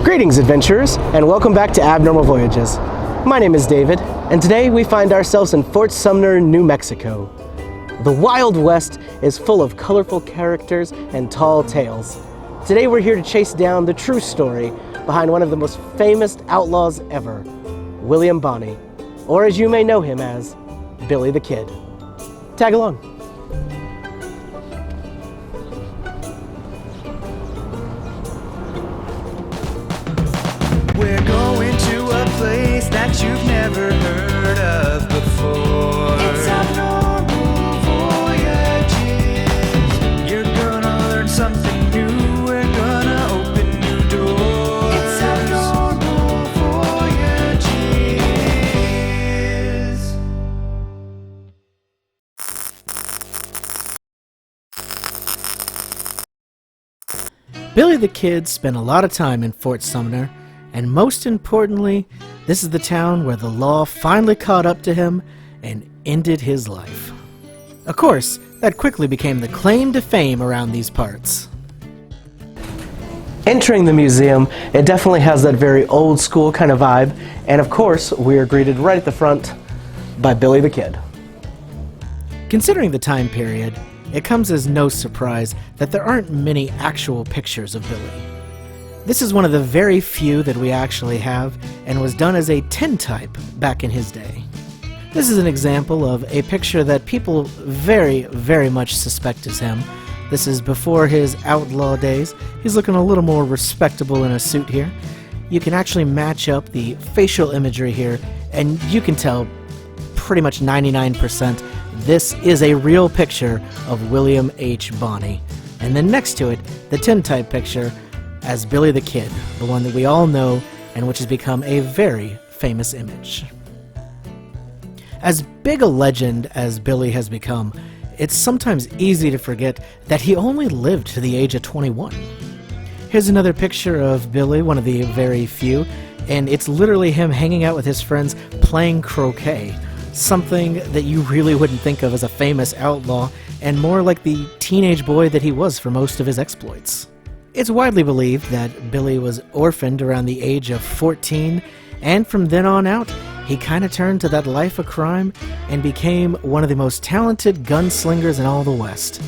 Greetings, adventurers, and welcome back to Abnormal Voyages. My name is David, and today we find ourselves in Fort Sumner, New Mexico. The Wild West is full of colorful characters and tall tales. Today we're here to chase down the true story behind one of the most famous outlaws ever, William Bonney, or as you may know him as, Billy the Kid. Tag along. We're going to a place that you've never heard of before. It's Abnormal Voyages. You're gonna learn something new. We're gonna open new doors. It's Abnormal Voyages. Billy the Kid spent a lot of time in Fort Sumner, and most importantly, this is the town where the law finally caught up to him and ended his life. Of course, that quickly became the claim to fame around these parts. Entering the museum, it definitely has that very old school kind of vibe, and of course, we are greeted right at the front by Billy the Kid. Considering the time period, it comes as no surprise that there aren't many actual pictures of Billy. This is one of the very few that we actually have, and was done as a tintype back in his day. This is an example of a picture that people very much suspect is him. This is before his outlaw days. He's looking a little more respectable in a suit here. You can actually match up the facial imagery here, and you can tell pretty much 99% this is a real picture of William H. Bonney. And then next to it, the tintype picture as Billy the Kid, the one that we all know and which has become a very famous image. As big a legend as Billy has become, it's sometimes easy to forget that he only lived to the age of 21. Here's another picture of Billy, one of the very few, and it's literally him hanging out with his friends playing croquet, something that you really wouldn't think of as a famous outlaw, and more like the teenage boy that he was for most of his exploits. It's widely believed that Billy was orphaned around the age of 14, and from then on out, he kind of turned to that life of crime and became one of the most talented gunslingers in all the West.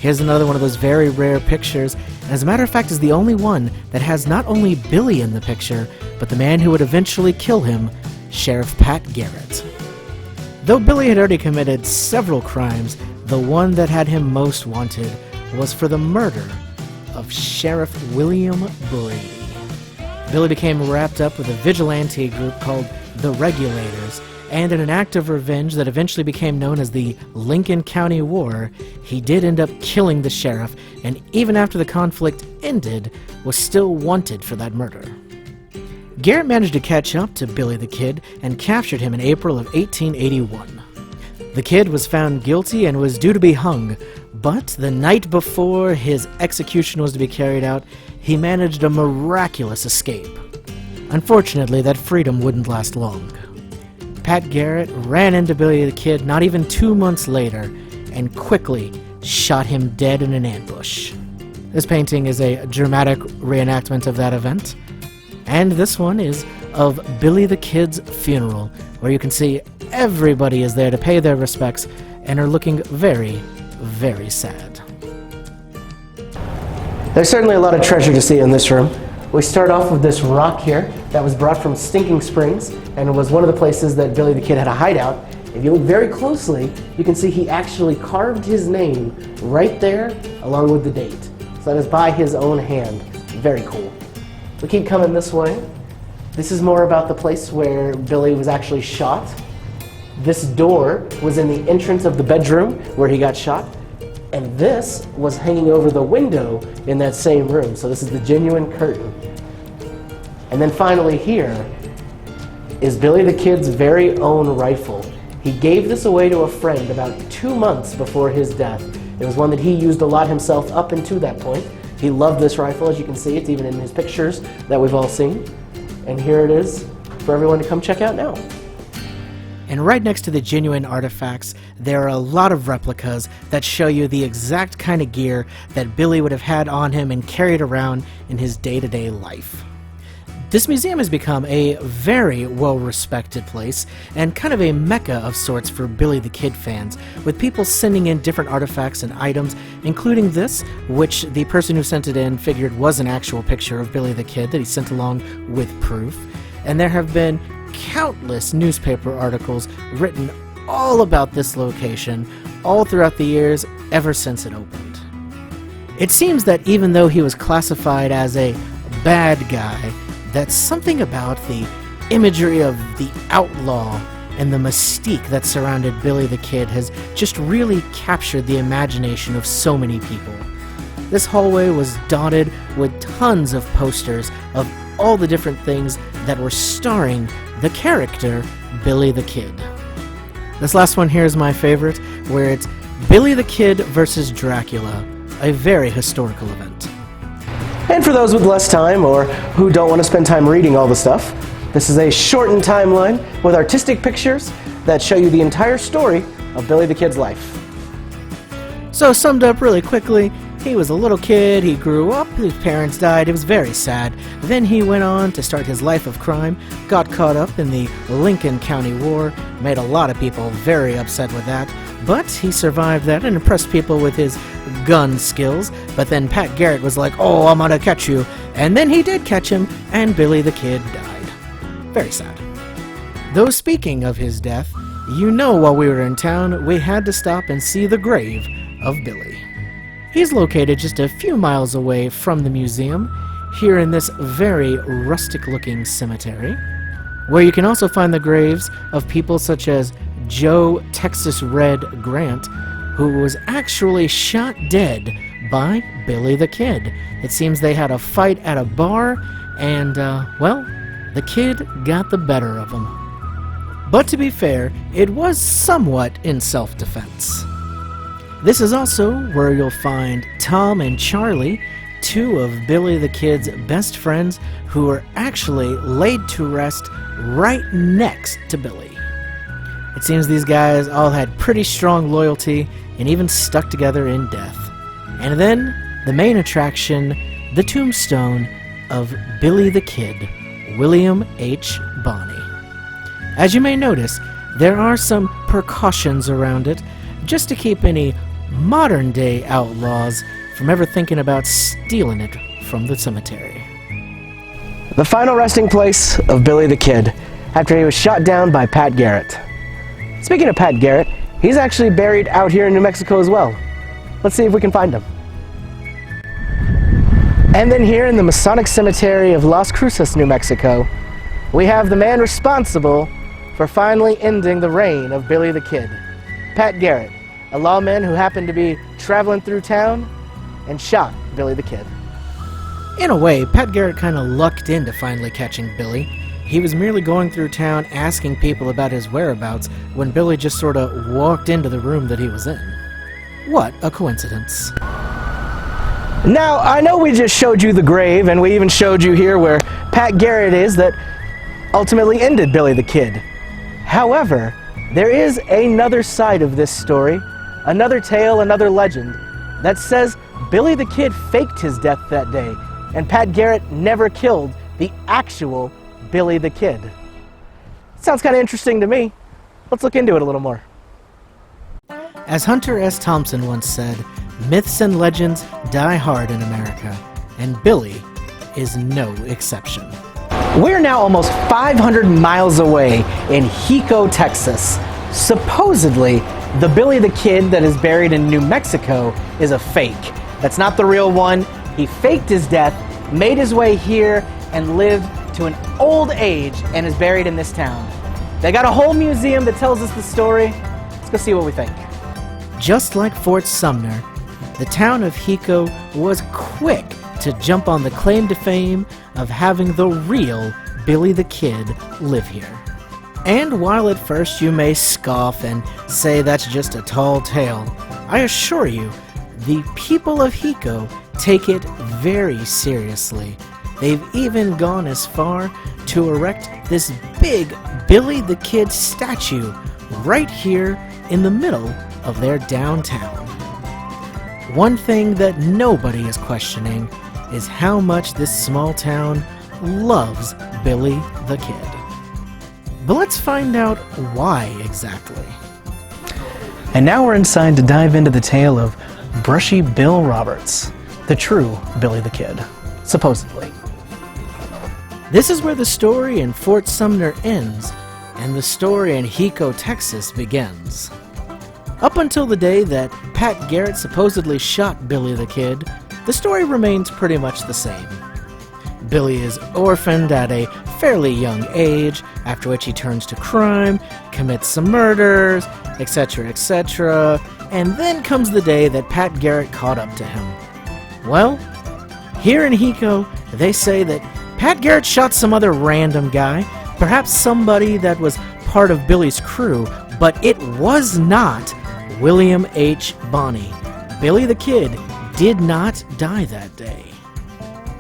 Here's another one of those very rare pictures, and as a matter of fact is the only one that has not only Billy in the picture, but the man who would eventually kill him, Sheriff Pat Garrett. Though Billy had already committed several crimes, the one that had him most wanted was for the murder of Sheriff William B. Billy became wrapped up with a vigilante group called the Regulators, and in an act of revenge that eventually became known as the Lincoln County War, he did end up killing the sheriff, and even after the conflict ended, was still wanted for that murder. Garrett managed to catch up to Billy the Kid and captured him in April of 1881. The Kid was found guilty and was due to be hung, but the night before his execution was to be carried out, he managed a miraculous escape. Unfortunately, that freedom wouldn't last long. Pat Garrett ran into Billy the Kid not even 2 months later and quickly shot him dead in an ambush. This painting is a dramatic reenactment of that event, and this one is of Billy the Kid's funeral, where you can see everybody is there to pay their respects and are looking very sad. There's certainly a lot of treasure to see in this room. We start off with this rock here that was brought from Stinking Springs, and it was one of the places that Billy the Kid had a hideout. If you look very closely, you can see he actually carved his name right there along with the date. So that is by his own hand. Very cool. We keep coming this way. This is more about the place where Billy was actually shot. This door was in the entrance of the bedroom where he got shot, and this was hanging over the window in that same room. So this is the genuine curtain. And then finally here is Billy the Kid's very own rifle. He gave this away to a friend about 2 months before his death. It was one that he used a lot himself up until that point. He loved this rifle, as you can see. It's even in his pictures that we've all seen. And here it is for everyone to come check out now. And right next to the genuine artifacts, there are a lot of replicas that show you the exact kind of gear that Billy would have had on him and carried around in his day-to-day life. This museum has become a very well-respected place and kind of a mecca of sorts for Billy the Kid fans, with people sending in different artifacts and items, including this, which the person who sent it in figured was an actual picture of Billy the Kid that he sent along with proof. And there have been countless newspaper articles written all about this location all throughout the years ever since it opened. It seems that even though he was classified as a bad guy, that something about the imagery of the outlaw and the mystique that surrounded Billy the Kid has just really captured the imagination of so many people. This hallway was dotted with tons of posters of all the different things that were starring the character Billy the Kid. This last one here is my favorite, where it's Billy the Kid versus Dracula, a very historical event. And for those with less time or who don't want to spend time reading all the stuff, this is a shortened timeline with artistic pictures that show you the entire story of Billy the Kid's life. So summed up really quickly, he was a little kid, he grew up, his parents died, it was very sad. Then he went on to start his life of crime, got caught up in the Lincoln County War, made a lot of people very upset with that, but he survived that and impressed people with his gun skills. But then Pat Garrett was like, "Oh, I'm gonna catch you," and then he did catch him, and Billy the Kid died. Very sad. Though speaking of his death, you know while we were in town, we had to stop and see the grave of Billy. He's located just a few miles away from the museum, here in this very rustic-looking cemetery, where you can also find the graves of people such as Joe Texas Red Grant, who was actually shot dead by Billy the Kid. It seems they had a fight at a bar, and, well, the kid got the better of him. But to be fair, it was somewhat in self-defense. This is also where you'll find Tom and Charlie, two of Billy the Kid's best friends, who were actually laid to rest right next to Billy. It seems these guys all had pretty strong loyalty and even stuck together in death. And then, the main attraction, the tombstone of Billy the Kid, William H. Bonney. As you may notice, there are some precautions around it, just to keep any modern-day outlaws from ever thinking about stealing it from the cemetery. The final resting place of Billy the Kid, after he was shot down by Pat Garrett. Speaking of Pat Garrett, he's actually buried out here in New Mexico as well. Let's see if we can find him. And then here in the Masonic Cemetery of Las Cruces, New Mexico, we have the man responsible for finally ending the reign of Billy the Kid, Pat Garrett, a lawman who happened to be traveling through town and shot Billy the Kid. In a way, Pat Garrett kind of lucked into finally catching Billy. He was merely going through town asking people about his whereabouts when Billy just sort of walked into the room that he was in. What a coincidence. Now, I know we just showed you the grave, and we even showed you here where Pat Garrett is that ultimately ended Billy the Kid. However, there is another side of this story, another tale, another legend, that says Billy the Kid faked his death that day, and Pat Garrett never killed the actual Billy the Kid. Sounds kind of interesting to me. Let's look into it a little more. As Hunter S. Thompson once said, myths and legends die hard in America, and Billy is no exception. We're now almost 500 miles away in Hico, Texas. Supposedly, the Billy the Kid that is buried in New Mexico is a fake. That's not the real one. He faked his death, made his way here, and lived to an old age and is buried in this town. They got a whole museum that tells us the story. Let's go see what we think. Just like Fort Sumner, the town of Hico was quick to jump on the claim to fame of having the real Billy the Kid live here. And while at first you may scoff and say that's just a tall tale, I assure you, the people of Hico take it very seriously. They've even gone as far to erect this big Billy the Kid statue right here in the middle of their downtown. One thing that nobody is questioning is how much this small town loves Billy the Kid. But let's find out why exactly. And now we're inside to dive into the tale of Brushy Bill Roberts, the true Billy the Kid, supposedly. This is where the story in Fort Sumner ends and the story in Hiko, Texas begins. Up until the day that Pat Garrett supposedly shot Billy the Kid, the story remains pretty much the same. Billy is orphaned at a fairly young age, after which he turns to crime, commits some murders, etc., etc., and then comes the day that Pat Garrett caught up to him. Well, here in Hiko, they say that Pat Garrett shot some other random guy, perhaps somebody that was part of Billy's crew, but it was not William H. Bonney. Billy the Kid did not die that day.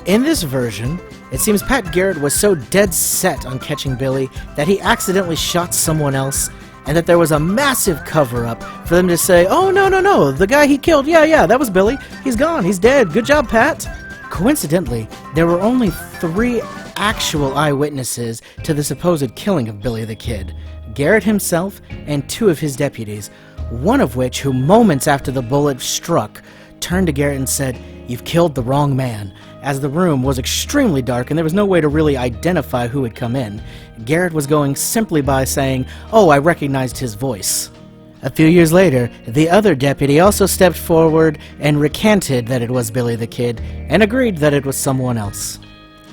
In this version, it seems Pat Garrett was so dead set on catching Billy that he accidentally shot someone else, and that there was a massive cover-up for them to say, "Oh, no, the guy he killed, yeah, that was Billy. He's gone, he's dead, good job, Pat." Coincidentally, there were only 3 actual eyewitnesses to the supposed killing of Billy the Kid: Garrett himself and 2 of his deputies, one of which, who moments after the bullet struck, turned to Garrett and said, "You've killed the wrong man," as the room was extremely dark and there was no way to really identify who had come in. Garrett was going simply by saying, "Oh, I recognized his voice." A few years later, the other deputy also stepped forward and recanted that it was Billy the Kid and agreed that it was someone else.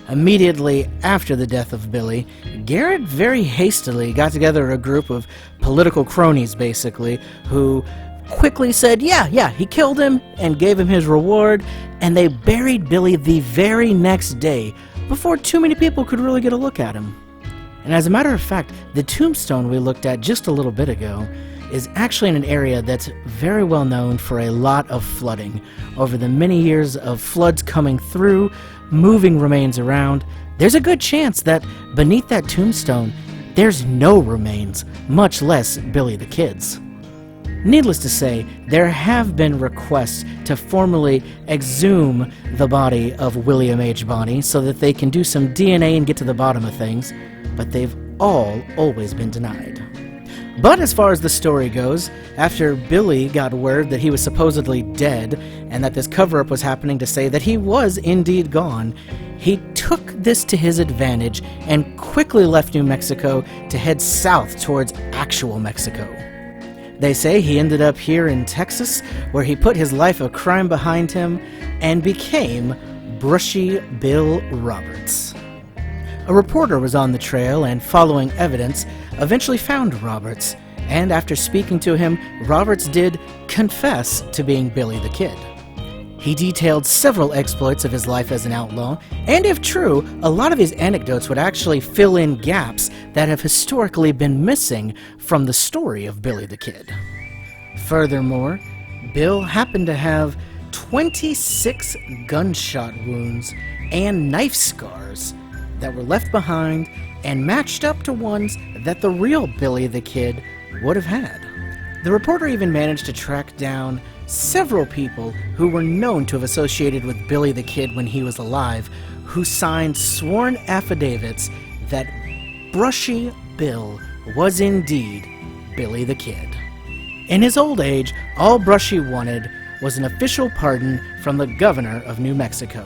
Immediately after the death of Billy, Garrett very hastily got together a group of political cronies, basically, who quickly said, yeah, he killed him, and gave him his reward, and they buried Billy the very next day, before too many people could really get a look at him. And as a matter of fact, the tombstone we looked at just a little bit ago is actually in an area that's very well known for a lot of flooding. Over the many years of floods coming through, moving remains around, there's a good chance that beneath that tombstone, there's no remains, much less Billy the Kid's. Needless to say, there have been requests to formally exhume the body of William H. Bonney so that they can do some DNA and get to the bottom of things, but they've always been denied. But as far as the story goes, after Billy got word that he was supposedly dead and that this cover-up was happening to say that he was indeed gone, he took this to his advantage and quickly left New Mexico to head south towards actual Mexico. They say he ended up here in Texas, where he put his life of crime behind him and became Brushy Bill Roberts. A reporter was on the trail and, following evidence, eventually found Roberts, and after speaking to him, Roberts did confess to being Billy the Kid. He detailed several exploits of his life as an outlaw, and if true, a lot of his anecdotes would actually fill in gaps that have historically been missing from the story of Billy the Kid. Furthermore, Bill happened to have 26 gunshot wounds and knife scars that were left behind and matched up to ones that the real Billy the Kid would have had. The reporter even managed to track down several people who were known to have associated with Billy the Kid when he was alive, who signed sworn affidavits that Brushy Bill was indeed Billy the Kid. In his old age, all Brushy wanted was an official pardon from the governor of New Mexico.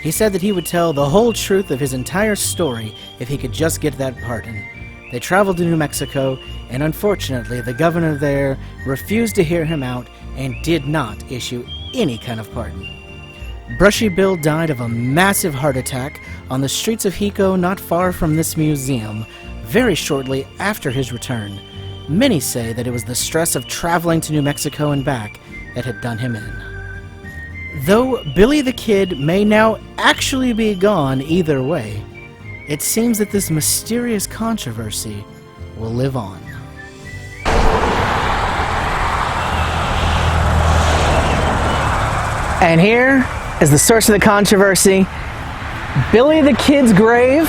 He said that he would tell the whole truth of his entire story if he could just get that pardon. They traveled to New Mexico, and unfortunately the governor there refused to hear him out and did not issue any kind of pardon. Brushy Bill died of a massive heart attack on the streets of Hiko, not far from this museum, very shortly after his return. Many say that it was the stress of traveling to New Mexico and back that had done him in. Though Billy the Kid may now actually be gone either way, it seems that this mysterious controversy will live on. And here is the source of the controversy. Billy the Kid's grave,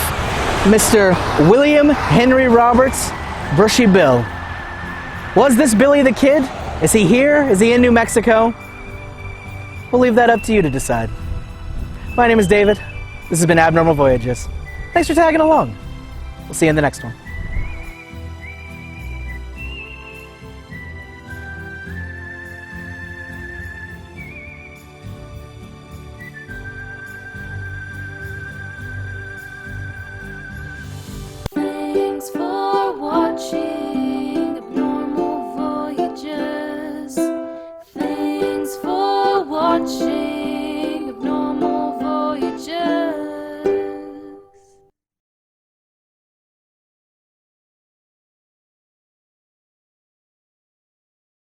Mr. William Henry Roberts, Brushy Bill. Was this Billy the Kid? Is he here? Is he in New Mexico? We'll leave that up to you to decide. My name is David. This has been Abnormal Voyages. Thanks for tagging along. We'll see you in the next one.